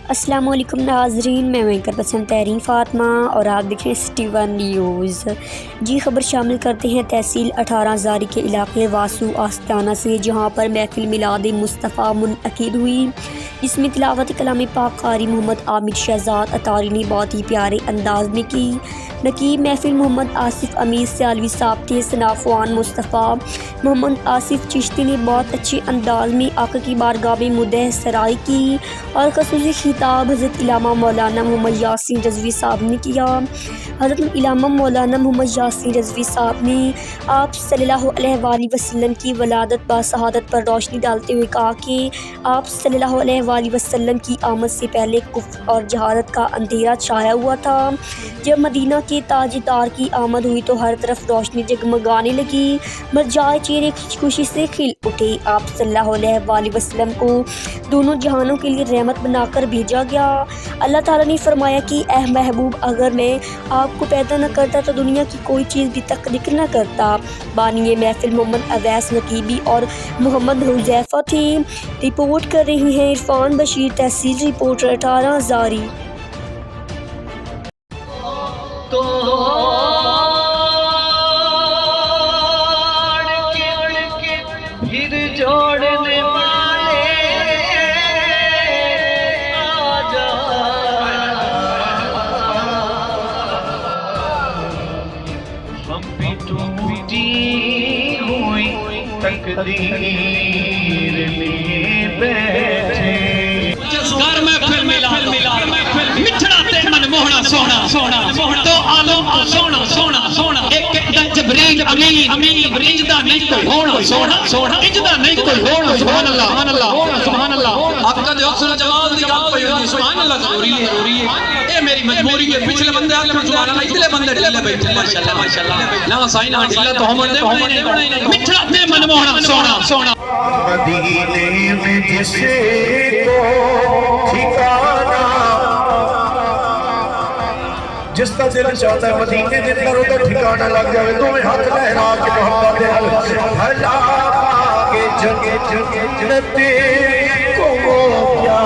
السلام علیکم ناظرین، میں وینکر پسند تحرین فاطمہ اور آپ دیکھ رہے ہیں سٹی ون نیوز۔ جی خبر شامل کرتے ہیں تحصیل 18 ہزاری کے علاقے واسو آستانہ سے، جہاں پر محفل میلاد مصطفیٰ منعقد ہوئی، جس میں تلاوت کلام پاک قاری محمد عامر شہزاد اطاری نے بہت ہی پیارے انداز میں کی۔ نقیب محفل محمد آصف امیر سیالوی صاحب تھے۔ ثنا خوان مصطفیٰ محمد آصف چشتی نے بہت اچھے انداز میں آقا کی بارگاہ میں مدح سرائی کی اور خصوصی خطاب حضرت علامہ مولانا محمد یاسین رضوی صاحب نے کیا۔ حضرت علامہ مولانا محمد یاسین رضوی صاحب نے آپ صلی اللہ علیہ وآلہ وسلم کی ولادت باسعادت پر روشنی ڈالتے ہوئے کہا کہ آپ صلی اللہ علیہ وآلہ وسلم کی آمد سے پہلے کفر اور جہالت کا اندھیرا چھایا ہوا تھا۔ جب مدینہ کے تاجدار کی آمد ہوئی تو ہر طرف روشنی جگمگانے لگی، مرجائے چہرے خوشی سے کھل اٹھے۔ آپ صلی اللہ علیہ وآلہ وسلم کو دونوں جہانوں کے لیے رحمت بنا کر بھیجا گیا۔ اللہ تعالیٰ نے فرمایا کہ اے محبوب، اگر میں آپ کو پیدا نہ کرتا تو دنیا کی کوئی چیز بھی تخلیق نہ کرتا۔ بانی محفل محمد اویس نقیبی اور محمد حذیفہ تھے۔ رپورٹ کر رہے ہیں عرفان بشیر، تحصیل رپورٹر 18 ہزاری۔ پھر جوڑنے والے آجا، ہم بھی ٹوٹی ہوئی تقدیر لیے بیٹھے۔ گھر محفل میلاد مٹھڑا تے من موہنا سونا تو عالم کو سونا سونا سونا ایک جبریل امین انجدہ نہیں کوئی ہونا سونا انجدہ نہیں کوئی ہونا۔ سبحان اللہ سبحان اللہ سبحان اللہ۔ آپ کا دیوک سنہ جواز دی گال پہ ہوتی سبحان اللہ ضروری ہے، اے میری مجبوری ہے۔ پچھلے بندے آگے میں سبحان اللہ، اتلے بندے ڈھلے بیٹھے ماشاءاللہ ماشاءاللہ۔ نا سائن آن ڈھلے تو ہم بندے نہیں، مٹھڑا تے من موہنا سونا سونا۔ مدینے میں جسے کو ٹھکانا، جس کا دل چاہتا ہے مدینے دن کرو تو ٹھکانا لگ جائے۔ تمہیں ہاتھ لہرا کے محبت بھلا کے جنت کو کیا